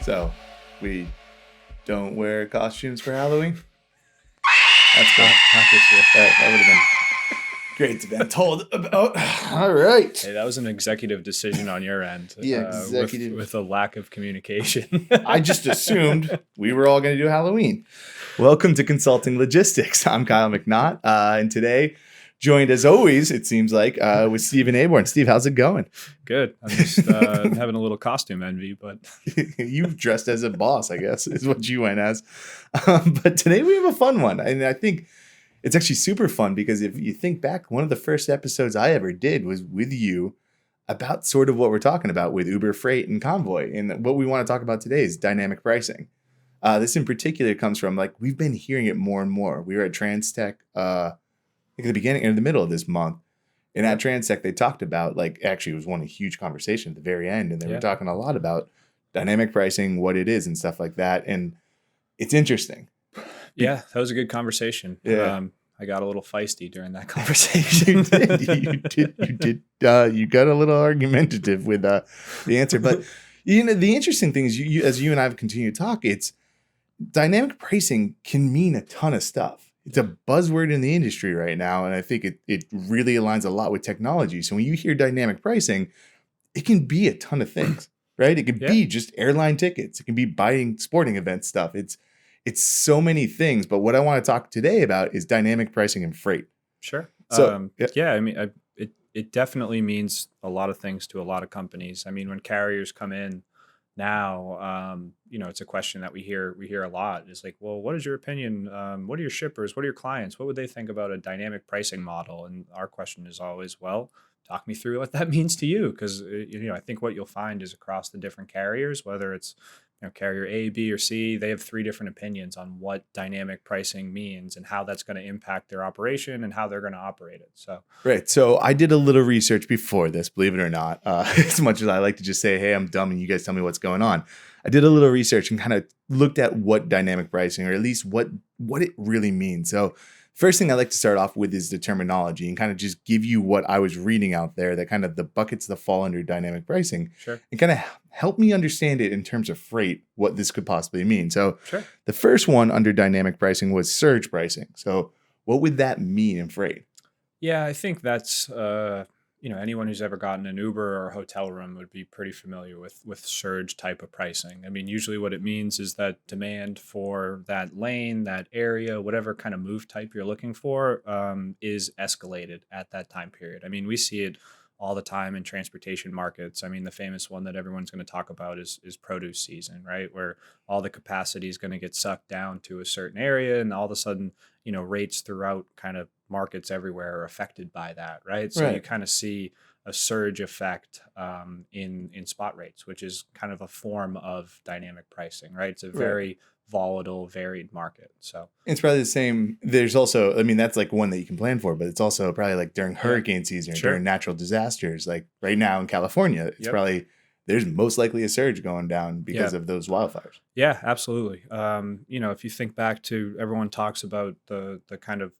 So we don't wear costumes for Halloween. That's cool. Not this year. That would have been great to be told about. All right. Hey, that was an executive decision on your end. Yeah, executive. With a lack of communication. I just assumed we were all going to do Halloween. Welcome to Consulting Logistics. I'm Kyle McNaught, and today, joined as always, it seems like, with Steve and Aborn. Steve, how's it going? Good. I'm just having a little costume envy, but You've dressed as a boss, I guess, is what you went as. But today we have a fun one, and I think it's actually super fun because if you think back, one of the first episodes I ever did was with you about sort of what we're talking about with Uber Freight and Convoy. And what we want to talk about today is dynamic pricing. This in particular comes from, like, we've been hearing it more and more. We were at TransTech at the beginning or the middle of this month. And at TransTech, they talked about, like, actually it was one huge conversation at the very end. And they were talking a lot about dynamic pricing, what it is and stuff like that. And it's interesting. Yeah, that was a good conversation. Yeah. I got a little feisty during that conversation. You did. You got a little argumentative with the answer. But, the interesting thing is, as you and I have continued to talk, it's dynamic pricing can mean a ton of stuff. It's a buzzword in the industry right now. And I think it really aligns a lot with technology. So when you hear dynamic pricing, it can be a ton of things, right? It could be just airline tickets. It can be buying sporting event stuff. It's so many things, but what I want to talk today about is dynamic pricing and freight. Sure. So, I mean, it definitely means a lot of things to a lot of companies. I mean, when carriers come in now, it's a question that we hear a lot. It's like, well, what is your opinion? What are your shippers? What are your clients? What would they think about a dynamic pricing model? And our question is always, well, talk me through what that means to you. Because, I think what you'll find is across the different carriers, whether it's carrier A, B, or C, they have three different opinions on what dynamic pricing means and how that's going to impact their operation and how they're going to operate it. So, right. So I did a little research before this, believe it or not, as much as I like to just say, hey, I'm dumb and you guys tell me what's going on. I did a little research and kind of looked at what dynamic pricing, or at least what it really means. So first thing I like to start off with is the terminology and kind of just give you what I was reading out there, that kind of the buckets that fall under dynamic pricing. Sure. And kind of help me understand it in terms of freight, what this could possibly mean. So Sure. The first one under dynamic pricing was surge pricing. So what would that mean in freight? Yeah, I think that's anyone who's ever gotten an Uber or a hotel room would be pretty familiar with surge type of pricing. I mean, usually what it means is that demand for that lane, that area, whatever kind of move type you're looking for, is escalated at that time period. I mean, we see it all the time in transportation markets. I mean, the famous one that everyone's going to talk about is produce season, right? Where all the capacity is going to get sucked down to a certain area, and all of a sudden, rates throughout kind of markets everywhere are affected by that, right? So you kind of see a surge effect in spot rates, which is kind of a form of dynamic pricing, right? It's a very volatile, varied market. So it's probably the same. There's also, I mean, that's like one that you can plan for, but it's also probably like during hurricane season or during natural disasters. Like right now in California, it's probably, there's most likely a surge going down because of those wildfires. Yeah, absolutely. If you think back to, everyone talks about the kind of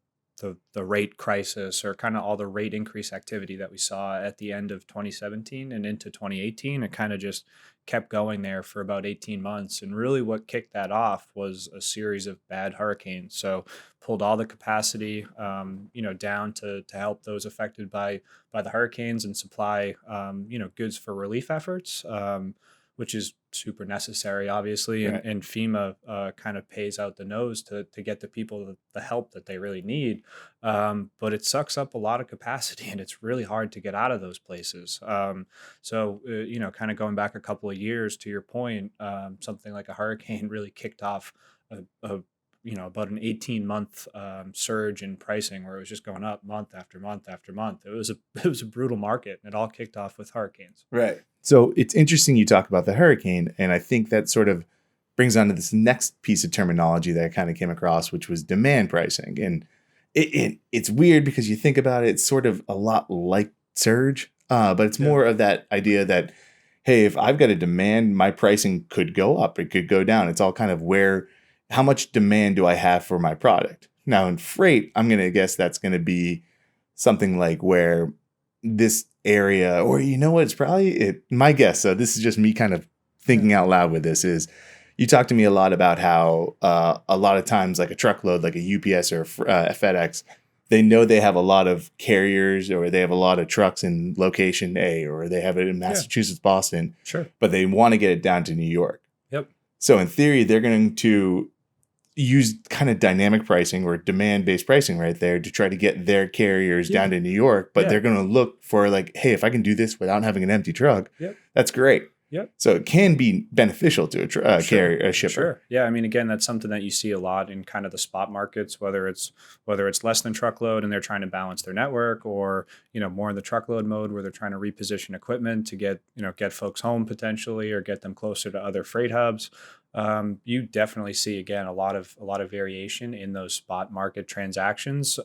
the rate crisis, or kind of all the rate increase activity that we saw at the end of 2017 and into 2018. It kind of just kept going there for about 18 months. And really what kicked that off was a series of bad hurricanes. So pulled all the capacity, down to help those affected by the hurricanes and supply, goods for relief efforts, which is super necessary, obviously. And FEMA kind of pays out the nose to get the people the help that they really need. But it sucks up a lot of capacity, and it's really hard to get out of those places. So kind of going back a couple of years to your point, something like a hurricane really kicked off about an 18-month surge in pricing, where it was just going up month after month after month. It was a brutal market, and it all kicked off with hurricanes. Right. So it's interesting you talk about the hurricane, and I think that sort of brings on to this next piece of terminology that I kind of came across, which was demand pricing. And it's weird because you think about it, it's sort of a lot like surge, but it's more of that idea that, hey, if I've got a demand, my pricing could go up, it could go down. It's all kind of how much demand do I have for my product? Now in freight, I'm going to guess that's going to be something like where this area, or it's probably my guess. So this is just me kind of thinking out loud with this is you talk to me a lot about how a lot of times like a truckload, like a UPS or a FedEx, they know they have a lot of carriers or they have a lot of trucks in location A or they have it in Yeah. Massachusetts, Boston, Sure. but they want to get it down to New York. Yep. So in theory, they're going to use kind of dynamic pricing or demand-based pricing right there to try to get their carriers Yeah. down to New York, but Yeah. they're going to look for like, hey, if I can do this without having an empty truck, Yep. that's great. Yep. So it can be beneficial to a Sure. carrier, a shipper. Sure. Yeah. I mean, again, that's something that you see a lot in kind of the spot markets, whether it's less than truckload and they're trying to balance their network, or more in the truckload mode where they're trying to reposition equipment to get folks home potentially or get them closer to other freight hubs. You definitely see again a lot of variation in those spot market transactions,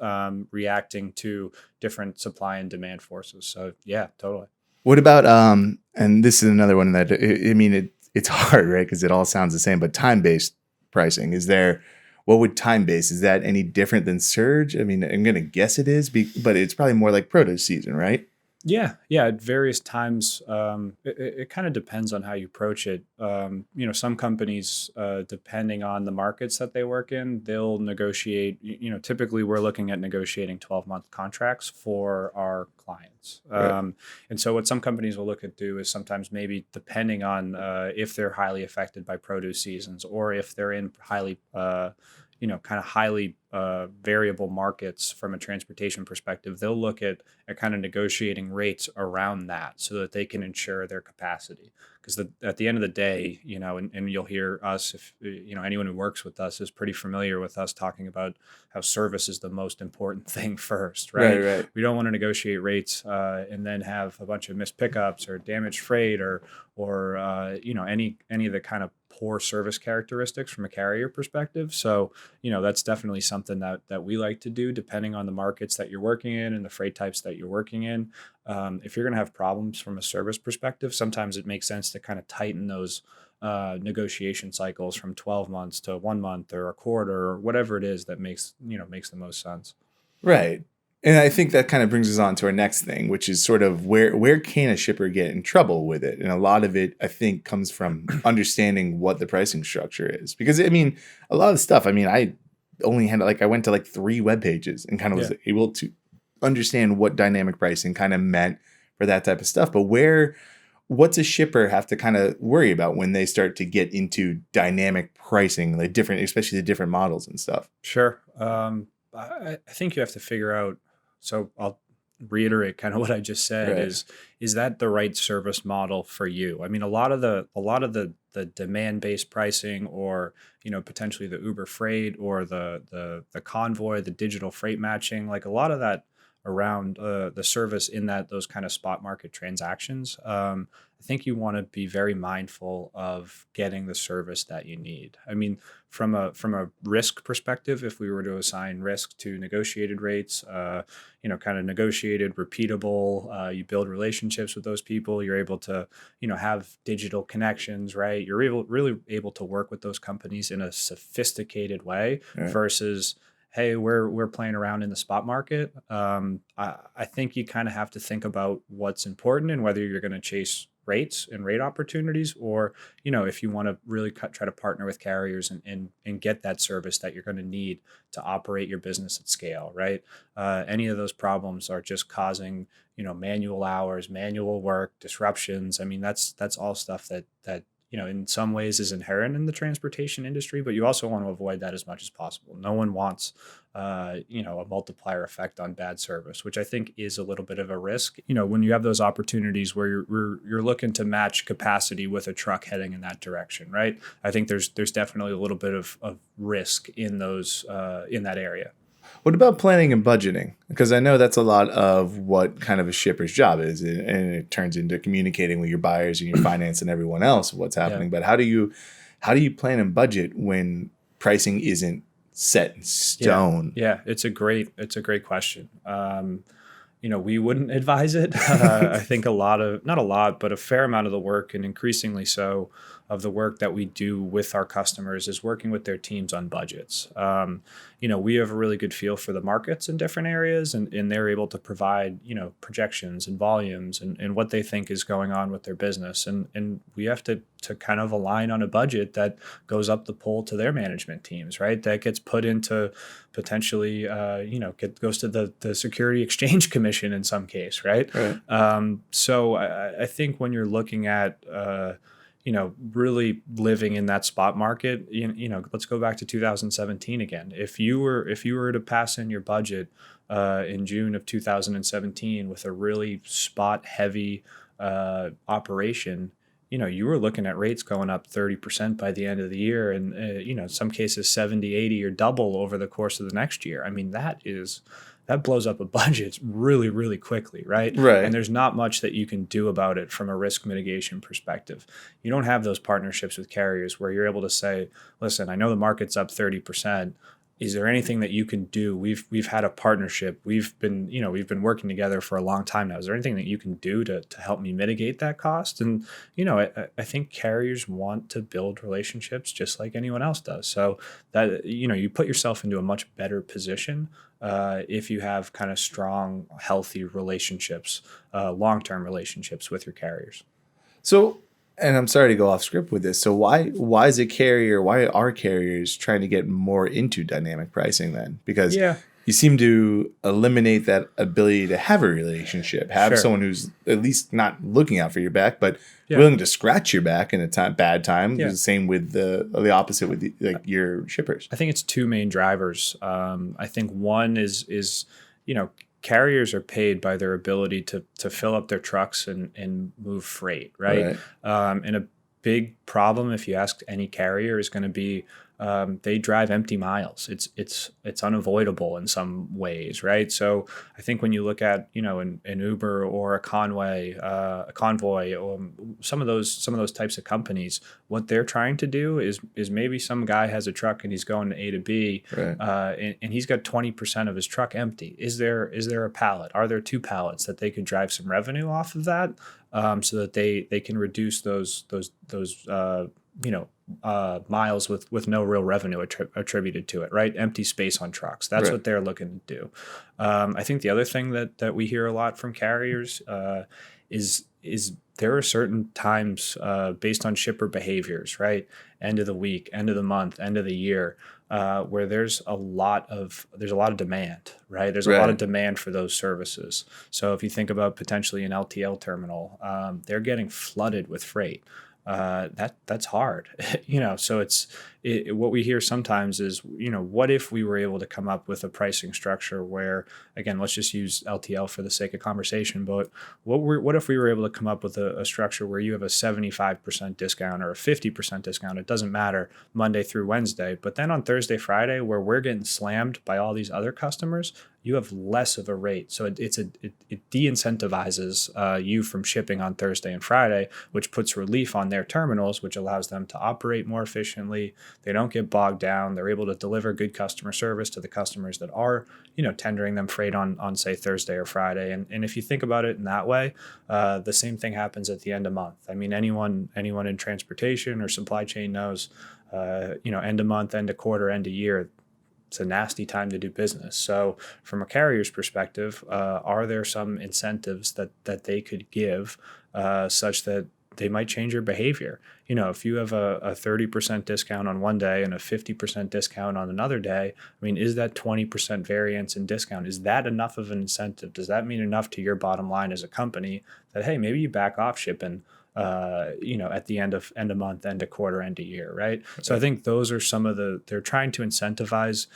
reacting to different supply and demand forces. So yeah, totally. What about and this is another one that I mean it's hard, right? Because it all sounds the same, but time-based pricing, what would time-based, is that any different than surge? I mean, I'm gonna guess it is, but it's probably more like produce season, right? Yeah, yeah. At various times, it kind of depends on how you approach it. Some companies, depending on the markets that they work in, they'll negotiate. Typically we're looking at negotiating 12-month contracts for our clients. Right. And so what some companies will look at do is sometimes maybe depending on if they're highly affected by produce seasons or if they're in highly kind of highly variable markets from a transportation perspective, they'll look at kind of negotiating rates around that so that they can ensure their capacity. Because at the end of the day, and you'll hear us, if anyone who works with us is pretty familiar with us talking about how service is the most important thing first, right? Right. We don't want to negotiate rates and then have a bunch of missed pickups or damaged freight or any of the kind of poor service characteristics from a carrier perspective. So that's definitely something that we like to do depending on the markets that you're working in and the freight types that you're working in. If you're going to have problems from a service perspective, sometimes it makes sense to kind of tighten those negotiation cycles from 12 months to 1 month or a quarter or whatever it is that makes the most sense. Right. And I think that kind of brings us on to our next thing, which is sort of where can a shipper get in trouble with it? And a lot of it, I think, comes from understanding what the pricing structure is. Because, I mean, a lot of the stuff, I mean, I only had, I went to 3 web pages and kind of was able to understand what dynamic pricing kind of meant for that type of stuff. But what's a shipper have to kind of worry about when they start to get into dynamic pricing, especially the different models and stuff? Sure. I think you have to figure out. So I'll reiterate kind of what I just said Right. is that the right service model for you? I mean, a lot of the demand-based pricing or, potentially the Uber Freight or the Convoy, the digital freight matching, like a lot of that around the service in those kind of spot market transactions. I think you want to be very mindful of getting the service that you need. I mean, from a risk perspective, if we were to assign risk to negotiated rates, kind of negotiated, repeatable, you build relationships with those people, you're able to, have digital connections, right? You're really able to work with those companies in a sophisticated way Right. versus, hey, we're playing around in the spot market. I think you kind of have to think about what's important and whether you're going to chase rates and rate opportunities, or if you want to really try to partner with carriers and get that service that you're going to need to operate your business at scale, right? Any of those problems are just causing manual hours, manual work, disruptions. I mean, that's all stuff that in some ways is inherent in the transportation industry, but you also want to avoid that as much as possible. No one wants, a multiplier effect on bad service, which I think is a little bit of a risk. When you have those opportunities where you're looking to match capacity with a truck heading in that direction, right? I think there's definitely a little bit of risk in those in that area. What about planning and budgeting? Because I know that's a lot of what kind of a shipper's job is, and it turns into communicating with your buyers and your finance and everyone else what's happening. Yeah. But how do you plan and budget when pricing isn't set in stone? Yeah, it's a great question. We wouldn't advise it. I think not a lot, but a fair amount of the work, and increasingly so, of the work that we do with our customers is working with their teams on budgets. We have a really good feel for the markets in different areas, and they're able to provide, projections and volumes and what they think is going on with their business. And we have to kind of align on a budget that goes up the pole to their management teams, right? That gets put into potentially, goes to the Security Exchange Commission in some case, right? Right. So I think when you're looking at, really living in that spot market, let's go back to 2017 again. If you were to pass in your budget in June of 2017 with a really spot heavy operation, you were looking at rates going up 30% by the end of the year, and in some cases 70, 80, or double over the course of the next year. I mean, that blows up a budget really, really quickly, right? Right. And there's not much that you can do about it from a risk mitigation perspective. You don't have those partnerships with carriers where you're able to say, listen, I know the market's up 30%. Is there anything that you can do? We've had a partnership. We've been working together for a long time now. Is there anything that you can do to help me mitigate that cost? And, I think carriers want to build relationships just like anyone else does. So that, you put yourself into a much better position if you have kind of strong, healthy relationships, long-term relationships with your carriers. So, and I'm sorry to go off script with this. So why are carriers trying to get more into dynamic pricing then? Because you seem to eliminate that ability to have a relationship, have someone who's at least not looking out for your back, but willing to scratch your back in a bad time. The same with the opposite with your shippers. I think it's two main drivers. I think one is carriers are paid by their ability to fill up their trucks and move freight, right? And a big problem, if you ask any carrier, is going to be they drive empty miles. It's unavoidable in some ways, right? So I think when you look at an Uber or a Convoy, or some of those types of companies, what they're trying to do is maybe some guy has a truck and he's going to A to B, and he's got 20% of his truck empty. Is there a pallet? Are there two pallets that they could drive some revenue off of that, so that they can reduce those miles with no real revenue attributed to it, right? Empty space on trucks. That's what they're looking to do. I think the other thing that we hear a lot from carriers is there are certain times based on shipper behaviors, right? End of the week, end of the month, end of the year, where there's a lot of demand, right? There's a lot of demand for those services. So if you think about potentially an LTL terminal, they're getting flooded with freight. That's hard, so what we hear sometimes is, what if we were able to come up with a pricing structure where, again, let's just use LTL for the sake of conversation, but what if we were able to come up with a structure where you have a 75% discount or a 50% discount, it doesn't matter, Monday through Wednesday, but then on Thursday, Friday, where we're getting slammed by all these other customers, you have less of a rate. So it de-incentivizes you from shipping on Thursday and Friday, which puts relief on their terminals, which allows them to operate more efficiently. They don't get bogged down. They're able to deliver good customer service to the customers that are, tendering them freight on say Thursday or Friday. And if you think about it in that way, the same thing happens at the end of month. I mean, anyone in transportation or supply chain knows, end of month, end of quarter, end of year, it's a nasty time to do business. So from a carrier's perspective, are there some incentives that they could give such that they might change your behavior? If you have a 30% discount on one day and a 50% discount on another day, I mean, is that 20% variance in discount? Is that enough of an incentive? Does that mean enough to your bottom line as a company that, hey, maybe you back off shipping at the end of month, end of quarter, end of year, right? So I think those are some of they're trying to incentivize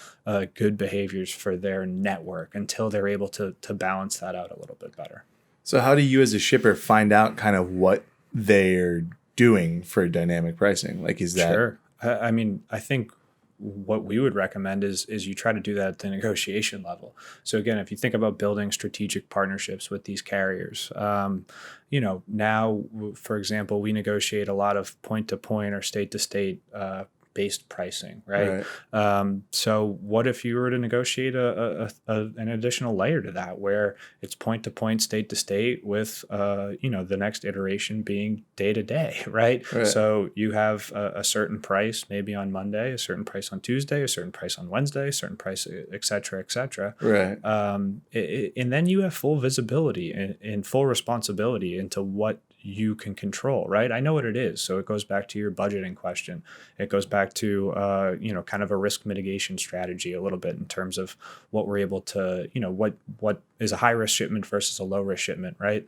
good behaviors for their network until they're able to balance that out a little bit better. So how do you as a shipper find out kind of what they're doing for dynamic pricing? Like, is that... Sure. I mean, I think what we would recommend is you try to do that at the negotiation level. So again, if you think about building strategic partnerships with these carriers, now, for example, we negotiate a lot of point-to-point or state-to-state based pricing, right? Right. So what if you were to negotiate an additional layer to that, where it's point to point, state to state, with the next iteration being day to day, right? Right. So you have a certain price maybe on Monday, a certain price on Tuesday, a certain price on Wednesday, a certain price, et cetera, et cetera. Right. And then you have full visibility and full responsibility into what you can control, right? I know what it is. So it goes back to your budgeting question. It goes back to, kind of a risk mitigation strategy a little bit, in terms of what we're able to, what is a high risk shipment versus a low risk shipment, right?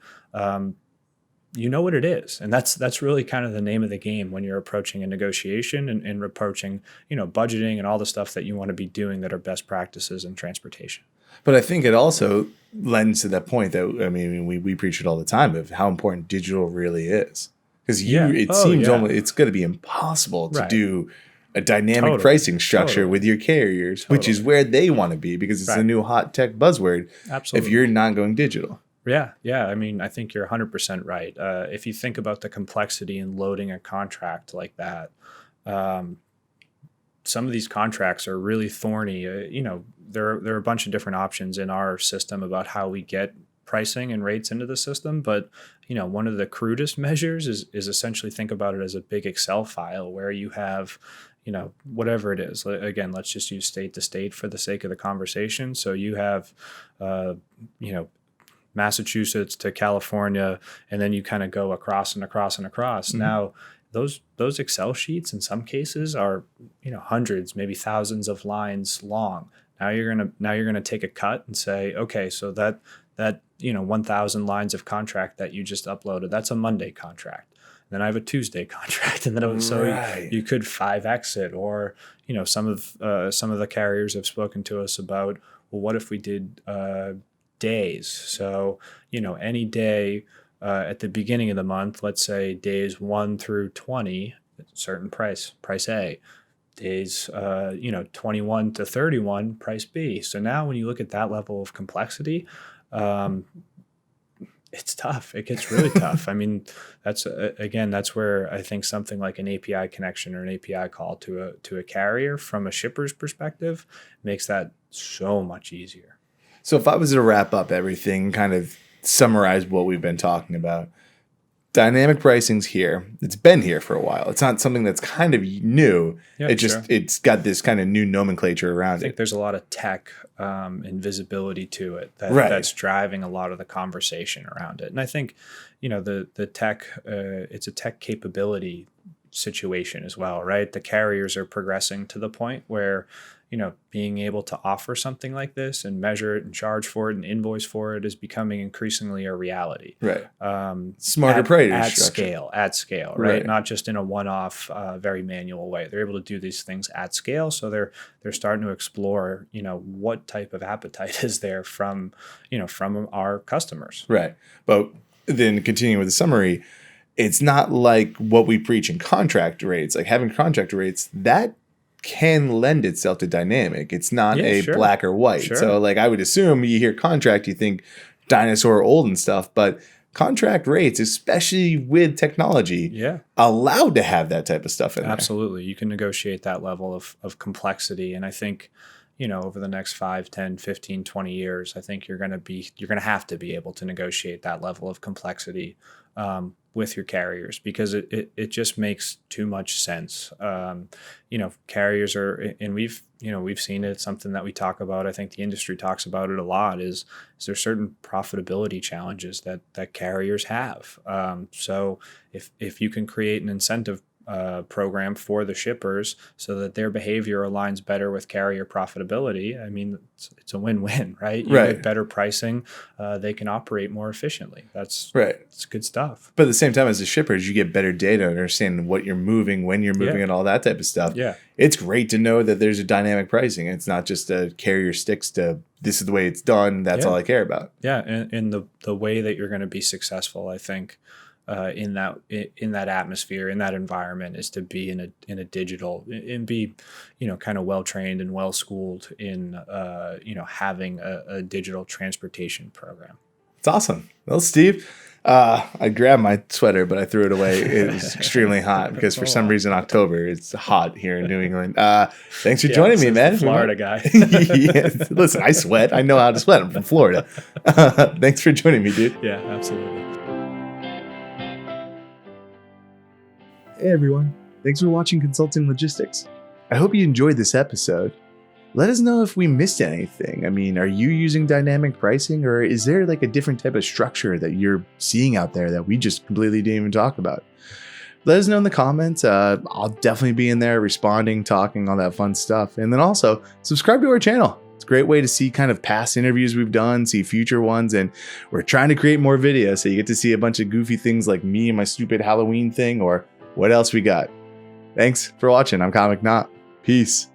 You know what it is. And that's really kind of the name of the game when you're approaching a negotiation, and approaching, budgeting and all the stuff that you want to be doing that are best practices in transportation. But I think it also lends to that point that, I mean, we preach it all the time of how important digital really is. Because Yeah. it Oh, seems yeah. almost, it's going to be impossible to Right. do a dynamic Totally. pricing structure Totally. with your carriers, which is Totally. where they want to be, because it's the Right. new hot tech buzzword. Absolutely. If you're not going digital. Yeah. I mean, I think you're 100% right. If you think about the complexity in loading a contract like that, some of these contracts are really thorny. There are a bunch of different options in our system about how we get pricing and rates into the system. But, one of the crudest measures is essentially, think about it as a big Excel file where you have, whatever it is. Again, let's just use state to state for the sake of the conversation. So you have, Massachusetts to California, and then you kind of go across and across and across. Mhm. Now, those Excel sheets in some cases are, hundreds, maybe thousands of lines long. Now you're gonna take a cut and say, okay, so that 1,000 lines of contract that you just uploaded, that's a Monday contract. Then I have a Tuesday contract, and then so Right. you could 5x it, or some of the carriers have spoken to us about, well, what if we did days? So any day at the beginning of the month, let's say days 1 through 20, certain price A. Days 21 to 31, price B. So now when you look at that level of complexity, it's tough. It gets really tough. I mean, that's where I think something like an API connection or an API call to a carrier from a shipper's perspective makes that so much easier. So if I was to wrap up everything, kind of summarize what we've been talking about, dynamic pricing's here. It's been here for a while. It's not something that's kind of new. Yeah, It's got this kind of new nomenclature I around think it. there's a lot of tech and visibility to it Right. that's driving a lot of the conversation around it. And I think, the tech, it's a tech capability situation as well, right? The carriers are progressing to the point where, being able to offer something like this and measure it and charge for it and invoice for it is becoming increasingly a reality. Right. Smarter pricing at structure. scale, right? Right. Not just in a one-off, very manual way. They're able to do these things at scale, so they're starting to explore, what type of appetite is there from our customers. Right. But then continuing with the summary, it's not like what we preach in contract rates. Like having contract rates, that can lend itself to dynamic. It's not Yeah, a sure. black or white. Sure. So like I would assume you hear contract, you think dinosaur old and stuff, but contract rates, especially with technology, Yeah, allowed to have that type of stuff in absolutely. You can negotiate that level of complexity. And I think, over the next 5, 10, 15, 20 years, I think you're going to have to be able to negotiate that level of complexity with your carriers, because it just makes too much sense. Carriers are, and we've seen it, something that we talk about. I think the industry talks about it a lot, is there certain profitability challenges that carriers have. So if you can create an incentive program for the shippers so that their behavior aligns better with carrier profitability, I mean, it's a win-win, right? You Right. get better pricing, they can operate more efficiently. It's good stuff. But at the same time, as the shippers, you get better data, understand what you're moving, when you're moving, and all that type of stuff. Yeah. It's great to know that there's a dynamic pricing. It's not just a carrier sticks to this is the way it's done. That's all I care about. Yeah, and the way that you're going to be successful, I think, in that atmosphere, in that environment, is to be in a digital, and be kind of well trained and well schooled in having a digital transportation program. It's awesome. Well, Steve, I grabbed my sweater, but I threw it away. It was extremely hot because for some reason October it's hot here in New England. Thanks for joining me, man. Florida guy. Yeah. Listen, I sweat. I know how to sweat. I'm from Florida. Thanks for joining me, dude. Yeah, absolutely. Hey, everyone. Thanks for watching Consulting Logistics. I hope you enjoyed this episode. Let us know if we missed anything. I mean, are you using dynamic pricing, or is there like a different type of structure that you're seeing out there that we just completely didn't even talk about? Let us know in the comments. I'll definitely be in there responding, talking, all that fun stuff. And then also subscribe to our channel. It's a great way to see kind of past interviews we've done, see future ones, and we're trying to create more videos so you get to see a bunch of goofy things like me and my stupid Halloween thing, or what else we got. Thanks for watching. I'm Comic Knot. Peace.